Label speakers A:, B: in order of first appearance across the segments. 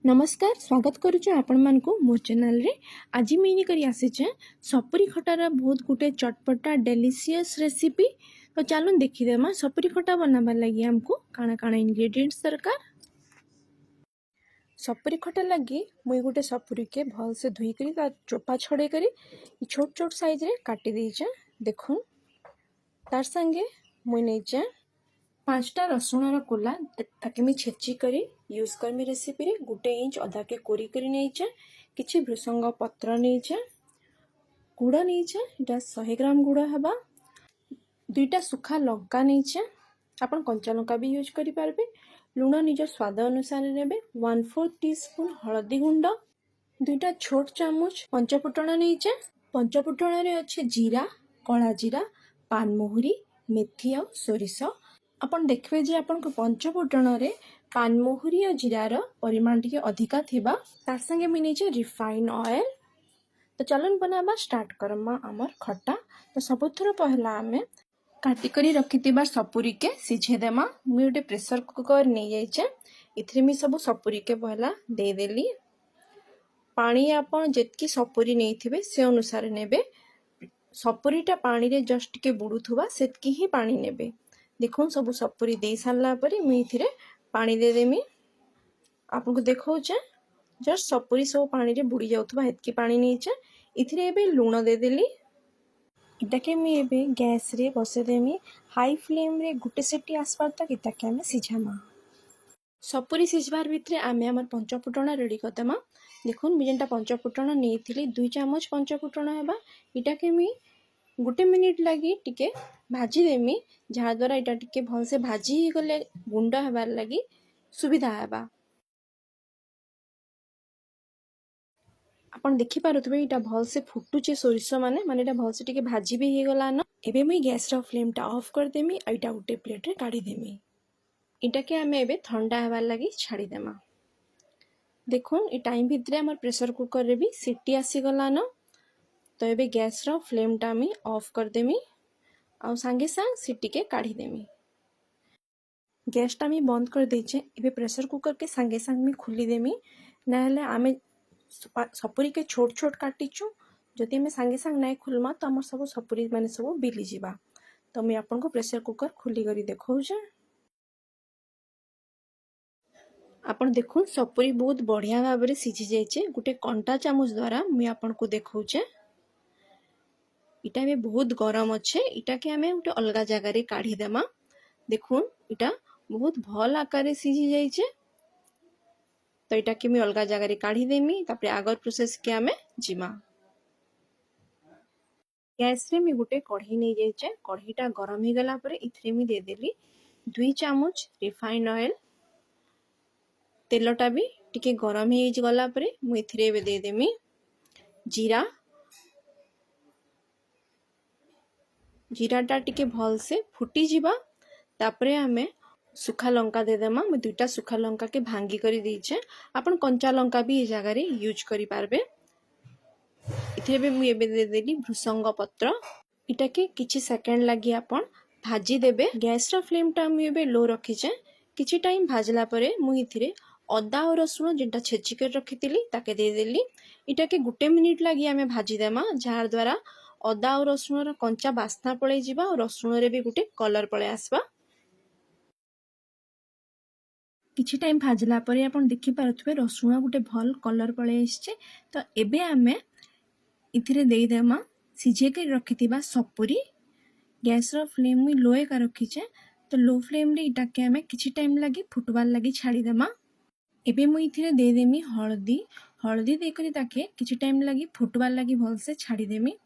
A: नमस्कार स्वागत करुछु आपण मानकु मोर चैनल रे। आज मिनी करी आसीचे सपुरी खटार बहुत गुटे चटपटा डेलीशियस रेसिपी। तो चलो देखी देमा सपुरी खटा बनाबा लगी हमको काना काना इंग्रेडिएंट्स दरकार। सपुरी खटा लगी मुई गुटे सपुरी के भल से धुई करी ता चोपा छड़े करी छोट छोट साइज रे काटी देइचे। देखुन तार संगे मुई नैचे 5टा रसुणर कोला ताके मी छेची करी यूज करमी रेसिपी रे। 1 इंच अदा के कोरी करी नैचे, किछि भृसंग पत्र नैचे, गुड़ नैचे इटा 100 ग्राम गुड़ हबा, 2टा सुखा लंका नैचे, आपण कंचा लंका भी यूज करि पारबे। लूण निज स्वाद अनुसार नेबे। 1/4 टीस्पून हळदी गुंड, 2टा छोट चामच पंचफुटण नैचे। पंचफुटण रे अछि जीरा, कला जीरा, पानमोहरी, मेथी और सोरिष। अपन देखबे जे अपन को पंचफुटण रे पानमोहरी और जीरार परिमाण टिके अधिका थिबा। तार संगे मी नैचे रिफाइन ऑयल। तो चलन बनाबा स्टार्ट करमा हमर खट्टा। तो सबथुर पहला हमें काटी करी रखिथिबा सपुरी के सिझे देमा। मी उटे प्रेशर कुकर नै जाइचे, इथरे मी सब सपुरी के पहला दे देली। पानी आपण जेतकी सपुरी नैथिबे से अनुसार नेबे। सपुरीटा पानी रे जस्ट के बुडुथुबा सेतकी ही पानी नेबे। देखो सब सपुरी दे सारला परे मी इथिरे पानी दे देमी। आपको देखौचे जस्ट सपुरी सब पानी रे बुड़ी जाउथबा हेतकी पानी नैचे। इथिरे एबे लूण दे देली। इटाके मी एबे गैस रे बसे देमी। हाई फ्लेम रे गुटे सेटी आसपार तक इटाके हमें सिझामा। सपुरी सिझबार भितरे आमे हमर पंचफुटण रेडी करदेमा। देखुन मी जेनटा पंचफुटण नेइथिली 2 चामच पंचफुटण हेबा। इटाके मी 1 मिनिट लगी टिके भाजी देमी, जहाँ द्वारा इटा टिके भल से भाजी ही गले गुंड हेबार लगी सुविधा हेबा। आपण देखि पारुथबे इटा भल से फुटुचे सोरिष माने इटा भल से टिके भाजी भी हे गला न। एबे मी गैस रो फ्लेम टा ऑफ कर देमी। इटा गुटे प्लेट रे काढी देमी। इटा के हमें एबे ठंडा हेबार लगी छाड़ी देमा। देखुन ई टाइम भितरे हमर प्रेशर कुकर रे भी सीटी आसी गला न। तो एबे गैस रो फ्लेम टा मी ऑफ कर देमी और सांगे सांग सीटी के काढ़ी देमी। गैस टा मी बंद कर देइचे। एबे प्रेशर कुकर के सांगे सांग मी खुली देमी, नाहले आमे सपुरी के छोट छोट काटिचु। जदि हमें सांगे सांग नाइ खुलमा तो हमर सब सपुरी माने सब बिली जिबा। तो मैं आपन को प्रेशर कुकर खुली करी देखौचे। आपण देखुन सपुरी बहुत बढ़िया भाव रे सिझी जाइचे। गुटे कंटा चामच द्वारा मैं आपन को देखौचे। इटा भी बहुत गरम अच्छे। इटा के हमें गोटे अलग जगह रे काढ़ी देमा। देखुन इटा बहुत भल आकार रे सिझी जाइचे। तो इटा के मैं अलग जगह रे काढ़ी देमी। तापरे आगर प्रोसेस के हमें जिमा। गैस रे मैं गोटे कढ़ी नै जाइचे। कढ़ीटा गरम ही गला परे इथरे मी दे देली 2 चामच रिफाइन ऑयल। तेलटा भी टिके गरम ही गला परे मु इथरे बे दे देमी जीरा। जीराटा टिके भल से फुटी जिबा। तापरे हमें सुखा लंका दे देमा। मैं 2टा सुखा लंका के भांगी करी दीचे। आपण कंचा लंका भी ए जगह रे यूज करी पारबे। इथे भी मु एबे दे देली भृसंग पत्र। इटा के किछि सेकंड लगी आपण भाजी देबे। गैस रो फ्लेम टा मु एबे लो रखिचे। किछि टाइम भाजला परे मु इथिरे अदा और रसुण जेंटा छेची कर रखितिली ताके दे देली। इटा के 1 मिनिट लगी हमें भाजी देमा, जार द्वारा अदा और रसुण कंचा बास्ना पड़े जिबा और रसुण रे भी गुटे कलर पड़े आसबा। किछि टाइम भाजला परे आपण देखि पारुथबे रसुण गुटे भल कलर पड़े आछे। तो एबे हमें इथिरे देई देमा सिझे के रखितिबा सपुरी। गैस रो फ्लेम मी लो का रखिचे। तो लो फ्लेम रे इटा के हमें किछि टाइम लगी फुटबार लगी छाड़ी देमा। एबे मु इथिरे दे देमी हळदी। हळदी दे करी ताके किछि टाइम लगी फुटबार लगी भल से छाड़ी देमी।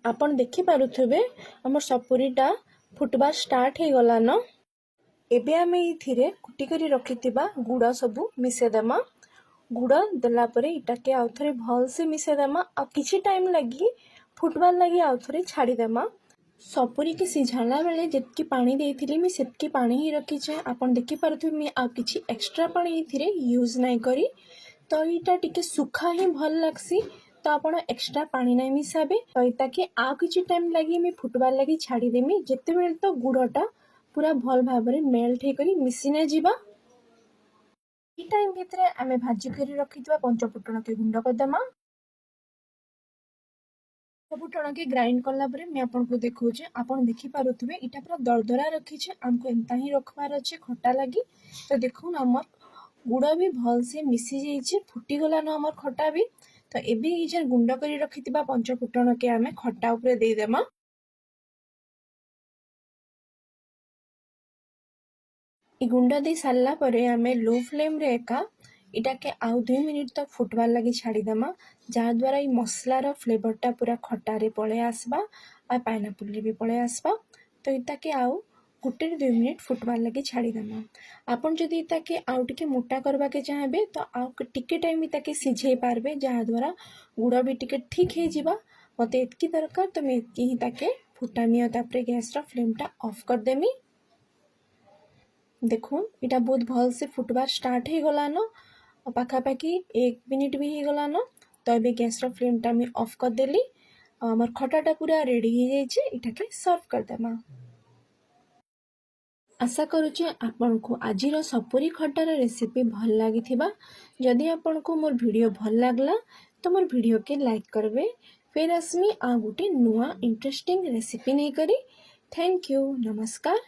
A: आपण देखि पारुथबे हमर सपुरीटा फुटबा स्टार्ट हे गला न। एबे हमें इथिरे कुटी करी रखितिबा गुड़ सबु मिसे देमा। गुड़ देला परे इटा के आउथरे भल से मिसे देमा। आ किछि टाइम लगी फुटबार लगी आउथरे छाड़ी देमा। सपुरी के सिझाला बेले जेतकी पानी देइथिली मी सेतकी पानी ही रखिचे। आपण देखि पारुथबे मी आ किछि एक्स्ट्रा पानी इथिरे यूज नाइ करी। तो इटा टिके सुखा ही भल लागसी। तो आपण एक्स्ट्रा पानी नाइ मिसाबे। तो इता के आ किछि टाइम लगी मी फुटबार लगी छाड़ी देमी। जेते बेल तो गुड़टा पूरा भल भाव में मेल्ट होकर मिसिने जीवा। ई टाइम भितर आम भाजी कर रखी पंचफुटन के गुंड करदेमा। पंचफुटन के ग्राइंड कला मैं आपको देखा आपन देखिपे इटा पूरा दरदरा रखीचे आमको एंता ही रखबार अच्छे खटा लगी। तो देखुन आमर गुड़ भी भल से मिसी जाइए फुटीगलान आमर खटा भी। तो एबे ये गुंड कर रखी पंचफुटन के आम खटा उपरे देदेमा। ई गुंड दे सारा पर आम लो फ्लेम रे एका इटा के आउ 2 मिनिट तक फुटबार लगी छाड़ीदेमा। जहाद्वारा ये मसलार फ्लेवरटा पूरा खटारे पलि आसबा और पाइनापल रे भी पलि आसबा। तो इटा के आउ 1-2 मिनिट फुटबार लगी छाड़ीदेमा। आपन जदि इटा के आउ टिके मोटा करबा के चाहेबे तो आउ टिके टाइम इटा के सिझाई पारबे जहाद्वारा गुड़ भी टिके ठीक हो जिबा। मते एतकी दरकार तो मैं एतकी ही ताके फुटानी तापरे गैस रा फ्लेमटा ऑफ कर देमी। देखुन इटा बहुत भल से फुटबार स्टार्ट हो गलान पाखापाखि 1 मिनिट भी हो गलान। तो ये गैस रा फ्लेमटा मैं ऑफ कर देली। आमर खटाटा पूरा रेडी हो जाइए इटा के सर्व कर देमा। आशा करुचे आपन को आजिर सपुरी खटार रेसिपी भल लगी। जदि आपन को मोर वीडियो भल लागला तो मोर वीडियो के लाइक करबे। फिर आसमी आ गोटे नुआ इंटरेस्टिंग रेसिपी नहीं करी। Thank you. नमस्कार।